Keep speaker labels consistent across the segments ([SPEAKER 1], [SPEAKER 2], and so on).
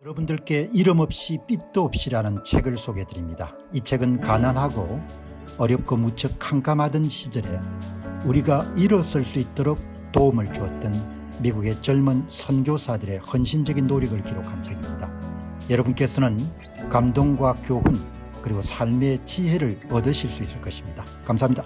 [SPEAKER 1] 여러분들께 이름 없이 빛도 없이라는 책을 소개해드립니다. 이 책은 가난하고 어렵고 무척 캄캄하던 시절에 우리가 일어설 수 있도록 도움을 주었던 미국의 젊은 선교사들의 헌신적인 노력을 기록한 책입니다. 여러분께서는 감동과 교훈 그리고 삶의 지혜를 얻으실 수 있을 것입니다. 감사합니다.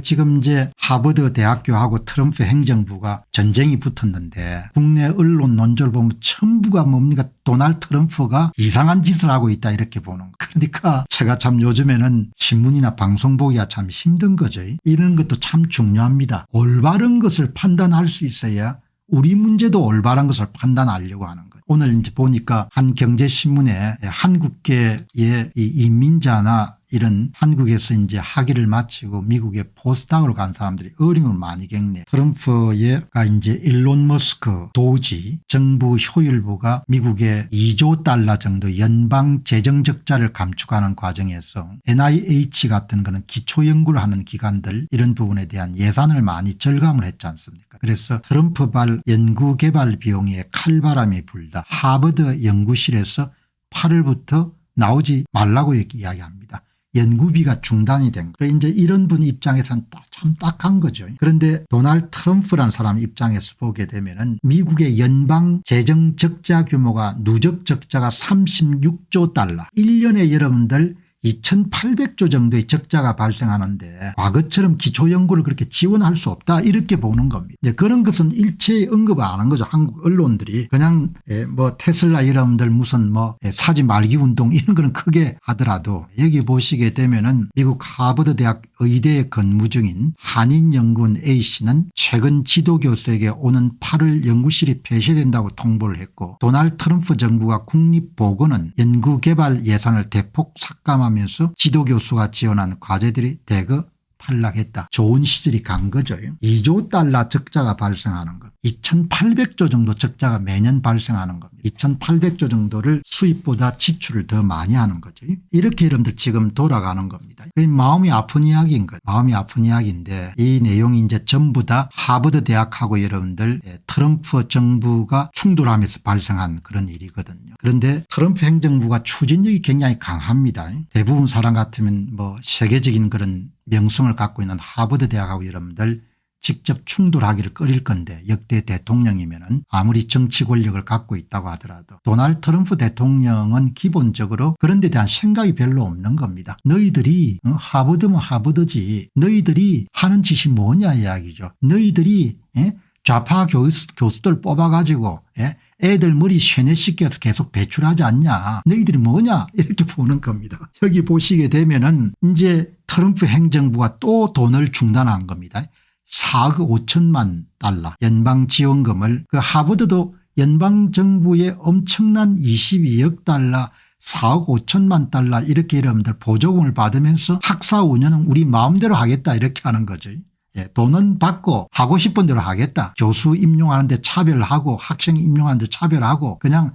[SPEAKER 1] 지금 이제 하버드 대학교하고 트럼프 행정부가 전쟁이 붙었는데 국내 언론 논조를 보면 전부가 뭡니까? 도널드 트럼프가 이상한 짓을 하고 있다 이렇게 보는 거. 그러니까 제가 참 요즘에는 신문이나 방송 보기가 참 힘든 거죠. 이런 것도 참 중요합니다. 올바른 것을 판단할 수 있어야 우리 문제도 올바른 것을 판단하려고 하는 거예요. 오늘 이제 보니까 한 경제신문에 한국계의 이민자나 이런 한국에서 이제 학위를 마치고 미국의 포스닥으로 간 사람들이 어려움을 많이 겪네. 트럼프가 이제 일론 머스크 도지 정부 효율부가 미국의 2조 달러 정도 연방 재정 적자를 감축하는 과정에서 NIH 같은 그런 기초 연구를 하는 기관들 이런 부분에 대한 예산을 많이 절감을 했지 않습니까? 그래서 트럼프발 연구 개발 비용에 칼바람이 불다 하버드 연구실에서 8월부터 나오지 말라고 이렇게 이야기합니다. 연구비가 중단이 된 거예요. 이제 이런 분 입장에서는 참 딱한 거죠. 그런데 도널드 트럼프란 사람 입장에서 보게 되면은 미국의 연방 재정 적자 규모가 누적 적자가 36조 달러. 1년에 여러분들 2800조 정도의 적자가 발생하는데 과거처럼 기초연구를 그렇게 지원할 수 없다 이렇게 보는 겁니다. 그런 것은 일체의 언급을 안 한 거죠. 한국 언론들이 그냥 뭐 테슬라 여러분들 무슨 뭐 사지 말기 운동 이런 거는 크게 하더라도 여기 보시게 되면은 미국 하버드 대학 의대에 근무 중인 한인연구원 A씨는 최근 지도교수에게 오는 8월 연구실이 폐쇄된다고 통보를 했고 도널드 트럼프 정부가 국립보건원 연구개발 예산을 대폭 삭감하면서 지도교수가 지원한 과제들이 대거 탈락했다. 좋은 시절이 간 거죠. 2조 달러 적자가 발생하는 것. 2800조 정도 적자가 매년 발생하는 겁니다. 2800조 정도를 수입보다 지출을 더 많이 하는 거죠. 이렇게 여러분들 지금 돌아가는 겁니다. 마음이 아픈 이야기인 거예요. 마음이 아픈 이야기인데 이 내용이 이제 전부 다 하버드 대학하고 여러분들 트럼프 정부가 충돌하면서 발생한 그런 일이거든요. 그런데 트럼프 행정부가 추진력이 굉장히 강합니다. 대부분 사람 같으면 뭐 세계적인 그런 명성을 갖고 있는 하버드 대학하고 여러분들 직접 충돌하기를 꺼릴 건데 역대 대통령이면은 아무리 정치 권력을 갖고 있다고 하더라도 도널드 트럼프 대통령은 기본적으로 그런 데 대한 생각이 별로 없는 겁니다. 너희들이 하버드면 하버드지 너희들이 하는 짓이 뭐냐 이야기죠. 너희들이 좌파 교수들 뽑아가지고 애들 머리 쇠뇌시켜서 계속 배출하지 않냐. 너희들이 뭐냐 이렇게 보는 겁니다. 여기 보시게 되면은 이제 트럼프 행정부가 또 돈을 중단한 겁니다. 4억 5천만 달러 연방 지원금을 그 하버드도 연방정부의 엄청난 22억 달러 4억 5천만 달러 이렇게 여러분들 보조금을 받으면서 학사 운영은 우리 마음대로 하겠다 이렇게 하는 거죠. 돈은 받고 하고 싶은 대로 하겠다. 교수 임용하는 데 차별하고 학생 임용하는 데 차별하고 그냥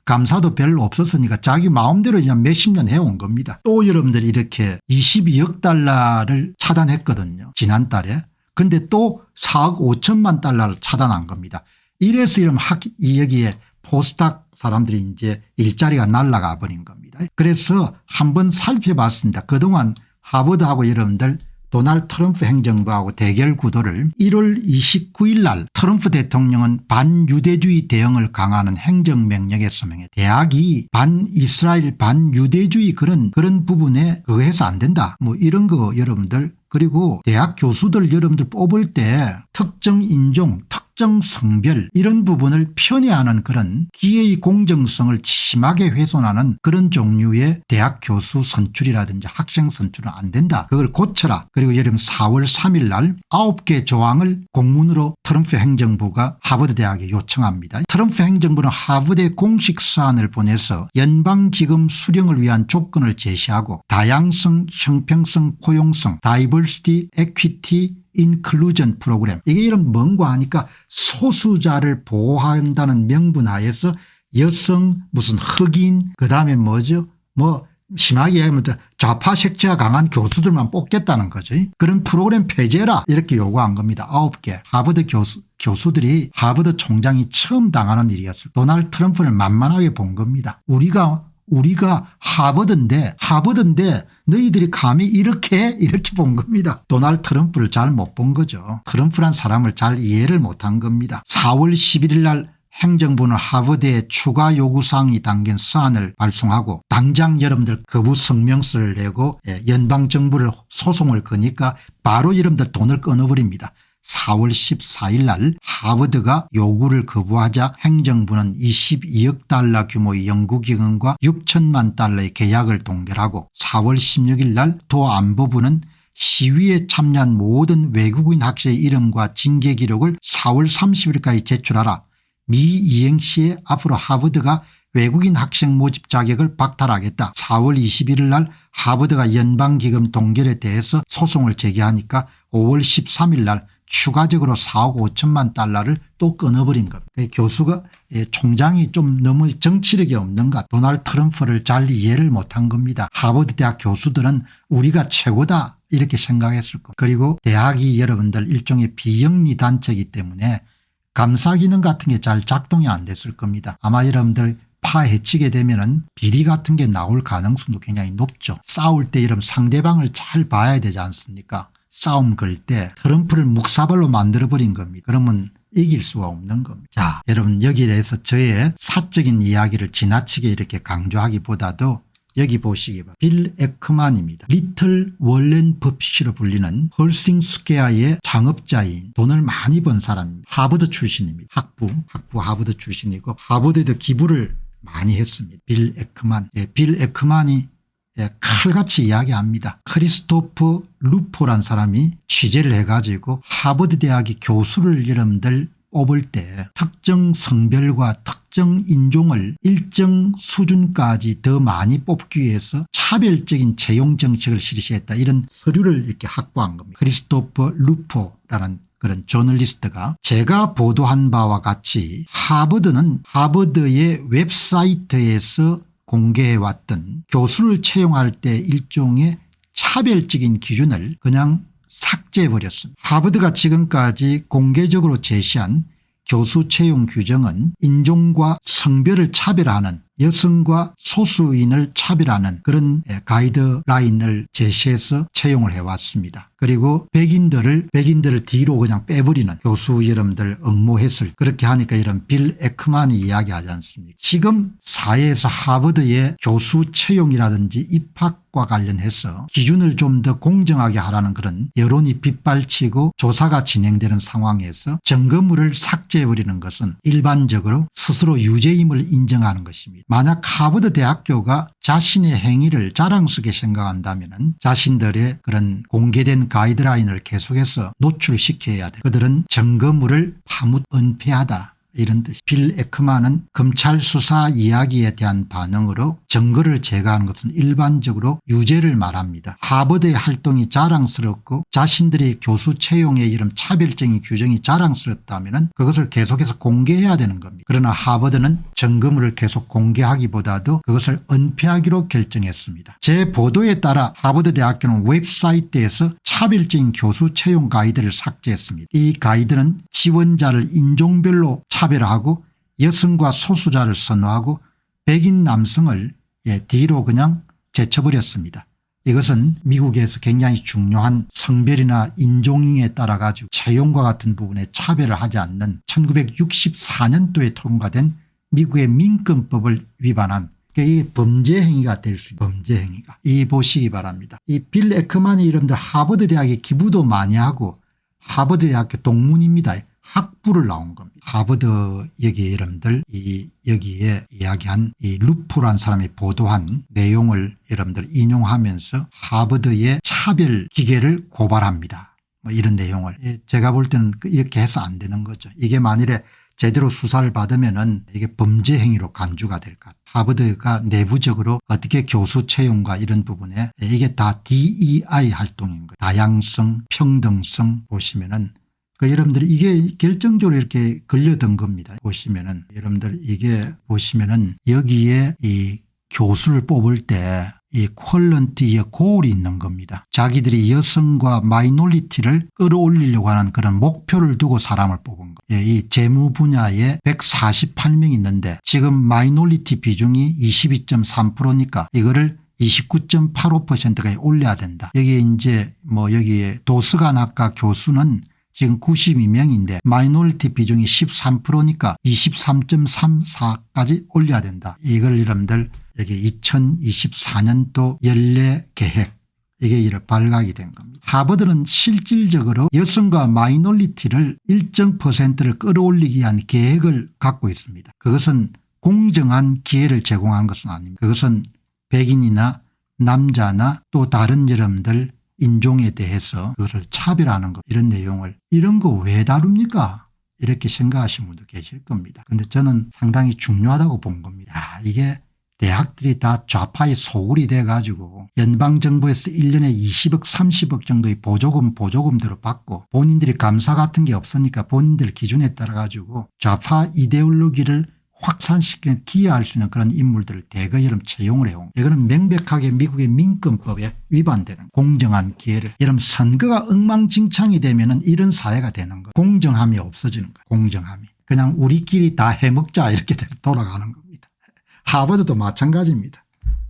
[SPEAKER 1] 감사도 별로 없었으니까 자기 마음대로 그냥 몇십 년 해온 겁니다. 또 여러분들이 이렇게 22억 달러를 차단했거든요. 지난달에. 근데 또 4억 5천만 달러를 차단한 겁니다. 이래서 이러면 여기에 포스닥 사람들이 이제 일자리가 날아가 버린 겁니다. 그래서 한번 살펴봤습니다. 그동안 하버드하고 여러분들 도널드 트럼프 행정부하고 대결 구도를 1월 29일 날 트럼프 대통령은 반유대주의 대응을 강화하는 행정명령에 서명해 대학이 반이스라엘 반유대주의 그런 부분에 그거 해서 안 된다. 뭐 이런 거 여러분들 그리고 대학 교수들 여러분들 뽑을 때 특정 인종 특정 성별 이런 부분을 편애하는 그런 기회의 공정성을 심하게 훼손하는 그런 종류의 대학 교수 선출이라든지 학생 선출은 안 된다. 그걸 고쳐라. 그리고 여러분 4월 3일 날 9개 조항을 공문으로 트럼프 행정부가 하버드 대학에 요청합니다. 트럼프 행정부는 하버드에 공식 사안을 보내서 연방기금 수령을 위한 조건을 제시하고 다양성, 형평성, 포용성, 다이버시티, 에퀴티, 인클루전 프로그램 이게 이런 뭔가 하니까 소수자를 보호한다는 명분 하에서 여성 무슨 흑인 그다음에 뭐죠 뭐 심하게 얘기하면 좌파 색채가 강한 교수들만 뽑겠다는 거죠. 그런 프로그램 폐지해라 이렇게 요구한 겁니다. 9개. 하버드 교수들이 하버드 총장이 처음 당하는 일이었어요. 도널드 트럼프를 만만하게 본 겁니다. 우리가 하버드인데 너희들이 감히 이렇게 본 겁니다. 도널드 트럼프를 잘 못 본 거죠. 트럼프란 사람을 잘 이해를 못한 겁니다. 4월 11일 날 행정부는 하버드에 추가 요구사항이 담긴 서한을 발송하고 당장 여러분들 거부 성명서를 내고 연방정부를 소송을 거니까 바로 여러분들 돈을 끊어버립니다. 4월 14일 날 하버드가 요구를 거부하자 행정부는 22억 달러 규모의 연구기금과 6천만 달러의 계약을 동결하고 4월 16일 날 도 안보부는 시위에 참여한 모든 외국인 학생의 이름과 징계 기록을 4월 30일까지 제출하라. 미이행 시에 앞으로 하버드가 외국인 학생 모집 자격을 박탈하겠다. 4월 21일 날 하버드가 연방기금 동결에 대해서 소송을 제기하니까 5월 13일 날 추가적으로 4억 5천만 달러를 또 끊어버린 겁니다. 교수가 총장이 좀 너무 정치력이 없는가 도널드 트럼프를 잘 이해를 못한 겁니다. 하버드 대학 교수들은 우리가 최고다 이렇게 생각했을 겁니다. 그리고 대학이 여러분들 일종의 비영리 단체이기 때문에 감사 기능 같은 게 잘 작동이 안 됐을 겁니다. 아마 여러분들 파헤치게 되면은 비리 같은 게 나올 가능성도 굉장히 높죠. 싸울 때 이런 상대방을 잘 봐야 되지 않습니까? 싸움 걸 때 트럼프를 묵사발로 만들어버린 겁니다. 그러면 이길 수가 없는 겁니다. 자, 여러분 여기에 대해서 저의 사적인 이야기를 지나치게 이렇게 강조하기보다도 여기 보시기 바랍니다. 빌 에크만입니다. 리틀 월렌 버핏으로 불리는 헐싱 스퀘어의 창업자인 돈을 많이 번 사람입니다. 하버드 출신입니다. 학부 하버드 출신이고 하버드에도 기부를 많이 했습니다. 빌 에크만. 빌 에크만이 칼같이 이야기합니다. 크리스토프 루포란 사람이 취재를 해가지고 하버드 대학의 교수를 여러분들 뽑을 때 특정 성별과 특정 인종을 일정 수준까지 더 많이 뽑기 위해서 차별적인 채용 정책을 실시했다. 이런 서류를 이렇게 확보한 겁니다. 크리스토퍼 루포라는 그런 저널리스트가 제가 보도한 바와 같이 하버드는 하버드의 웹사이트에서 공개해왔던 교수를 채용할 때 일종의 차별적인 기준을 그냥 삭제해버렸습니다. 하버드가 지금까지 공개적으로 제시한 교수 채용 규정은 인종과 성별을 차별하는 여성과 소수인을 차별하는 그런 가이드라인을 제시해서 채용을 해왔습니다. 그리고 백인들을 뒤로 그냥 빼버리는 교수 여러분들 응모했을 그렇게 하니까 이런 빌 에크만이 이야기하지 않습니까? 지금 사회에서 하버드의 교수 채용이라든지 입학과 관련해서 기준을 좀 더 공정하게 하라는 그런 여론이 빗발치고 조사가 진행되는 상황에서 증거물을 삭제해버리는 것은 일반적으로 스스로 유죄임을 인정하는 것입니다. 만약 하버드 대학교가 자신의 행위를 자랑스럽게 생각한다면 자신들의 그런 공개된 가이드라인을 계속해서 노출시켜야 돼. 그들은 증거물을 파묻 은폐하다. 이런 뜻. 빌 에크만은 검찰 수사 이야기에 대한 반응으로 증거를 제거하는 것은 일반적으로 유죄를 말합니다. 하버드의 활동이 자랑스럽고 자신들의 교수 채용의 이런 차별적인 규정이 자랑스럽다면 그것을 계속해서 공개해야 되는 겁니다. 그러나 하버드는 증거물을 계속 공개하기보다도 그것을 은폐하기로 결정했습니다. 제 보도에 따라 하버드 대학교는 웹사이트에서 차별적인 교수 채용 가이드를 삭제했습니다. 이 가이드는 지원자를 인종별로 차별하고 여성과 소수자를 선호하고 백인 남성을 뒤로 그냥 제쳐버렸습니다. 이것은 미국에서 굉장히 중요한 성별이나 인종에 따라 가지고 채용과 같은 부분에 차별을 하지 않는 1964년도에 통과된 미국의 민권법을 위반한 이게 범죄 행위가 될 수 있는 범죄 행위가. 이 보시기 바랍니다. 이 빌 에크만이 여러분들 하버드 대학에 기부도 많이 하고 하버드 대학교 동문입니다. 학부를 나온 겁니다. 하버드 여기에 여러분들 여기에 이야기한 이 루프란 사람이 보도한 내용을 여러분들 인용하면서 하버드의 차별 기계를 고발합니다. 뭐 이런 내용을 제가 볼 때는 이렇게 해서 안 되는 거죠. 이게 만일에 제대로 수사를 받으면은 이게 범죄 행위로 간주가 될 것 같아요. 하버드가 내부적으로 어떻게 교수 채용과 이런 부분에 이게 다 DEI 활동인 거예요. 다양성, 평등성 보시면은 여러분들이 이게 결정적으로 이렇게 걸려든 겁니다. 보시면은 여러분들 이게 보시면은 여기에 이 교수를 뽑을 때 이 퀄런티의 고울이 있는 겁니다. 자기들이 여성과 마이너리티를 끌어올리려고 하는 그런 목표를 두고 사람을 뽑은 거. 이 재무 분야에 148명 있는데 지금 마이너리티 비중이 22.3%니까 이거를 29.85%까지 올려야 된다. 여기에 이제 여기에 도서관학과 교수는 지금 92명인데 마이너리티 비중이 13%니까 23.34까지 올려야 된다. 이걸 여러분들 여기 2024년도 연례 계획 이게 이를 발각이 된 겁니다. 하버드는 실질적으로 여성과 마이너리티를 일정 %를 끌어올리기 위한 계획을 갖고 있습니다. 그것은 공정한 기회를 제공한 것은 아닙니다. 그것은 백인이나 남자나 또 다른 여러분들 인종에 대해서 그것을 차별하는 것 이런 내용을 이런 거 왜 다룹니까? 이렇게 생각하시는 분도 계실 겁니다. 그런데 저는 상당히 중요하다고 본 겁니다. 이게 대학들이 다 좌파의 소굴이 돼가지고 연방정부에서 1년에 20억 30억 정도의 보조금대로 받고 본인들이 감사 같은 게 없으니까 본인들 기준에 따라 가지고 좌파 이데올로기를 확산시키는 기여할 수 있는 그런 인물들을 대거 여러분 채용을 해온 이거는 명백하게 미국의 민권법에 위반되는 공정한 기회를 여러분 선거가 엉망진창이 되면은 이런 사회가 되는 거예요. 공정함이 없어지는 거예요. 공정함이 그냥 우리끼리 다 해먹자 이렇게 돌아가는 겁니다. 하버드도 마찬가지입니다.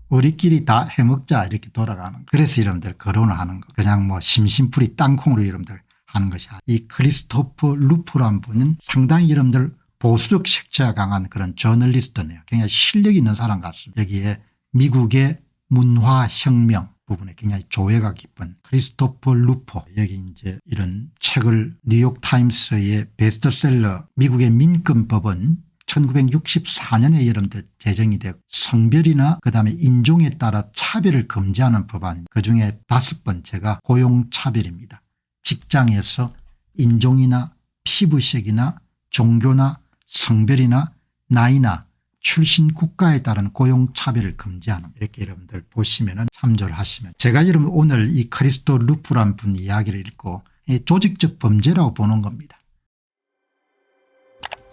[SPEAKER 1] 우리끼리 다 해먹자 이렇게 돌아가는 거예요. 그래서 여러분들 거론을 하는 거 그냥 심심풀이 땅콩으로 여러분들 하는 것이 이 크리스토프 루프란 분은 상당히 여러분들 보수적 색채가 강한 그런 저널리스트네요. 굉장히 실력 있는 사람 같습니다. 여기에 미국의 문화혁명 부분에 굉장히 조예가 깊은 크리스토퍼 루퍼 여기 이제 이런 책을 뉴욕타임스의 베스트셀러 미국의 민권법은 1964년에 여러분들 제정이 되고 성별이나 그다음에 인종에 따라 차별을 금지하는 법안입니다. 그중에 5번째가 고용차별입니다. 직장에서 인종이나 피부색이나 종교나 성별이나 나이나 출신 국가에 따른 고용차별을 금지하는 이렇게 여러분들 보시면 참조를 하시면 제가 여러분 오늘 이 크리스토 루프란 분 이야기를 읽고 조직적 범죄라고 보는 겁니다.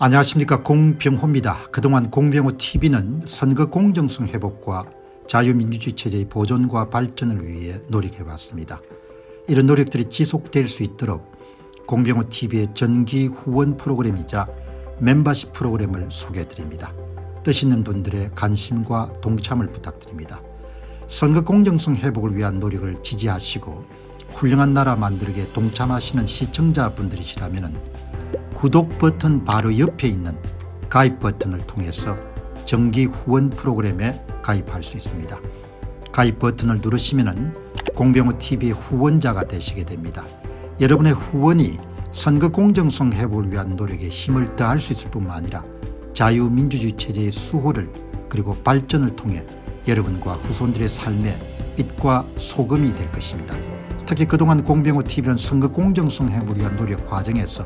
[SPEAKER 1] 안녕하십니까 공병호입니다. 그동안 공병호TV는 선거 공정성 회복과 자유민주주의 체제의 보존과 발전을 위해 노력해왔습니다. 이런 노력들이 지속될 수 있도록 공병호TV의 정기 후원 프로그램이자 멤버십 프로그램을 소개해드립니다. 뜻 있는 분들의 관심과 동참을 부탁드립니다. 선거 공정성 회복을 위한 노력을 지지하시고 훌륭한 나라 만들기에 동참하시는 시청자분들이시라면 구독 버튼 바로 옆에 있는 가입 버튼을 통해서 정기 후원 프로그램에 가입할 수 있습니다. 가입 버튼을 누르시면 공병호TV의 후원자가 되시게 됩니다. 여러분의 후원이 선거 공정성 회복을 위한 노력에 힘을 더할 수 있을 뿐만 아니라 자유민주주의 체제의 수호를 그리고 발전을 통해 여러분과 후손들의 삶에 빛과 소금이 될 것입니다. 특히 그동안 공병호TV는 선거 공정성 회복을 위한 노력 과정에서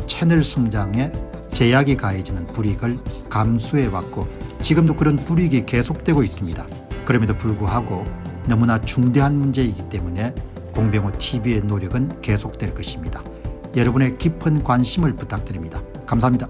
[SPEAKER 1] 채널 성장에 제약이 가해지는 불이익을 감수해왔고 지금도 그런 불이익이 계속되고 있습니다. 그럼에도 불구하고 너무나 중대한 문제이기 때문에 공병호TV의 노력은 계속될 것입니다. 여러분의 깊은 관심을 부탁드립니다. 감사합니다.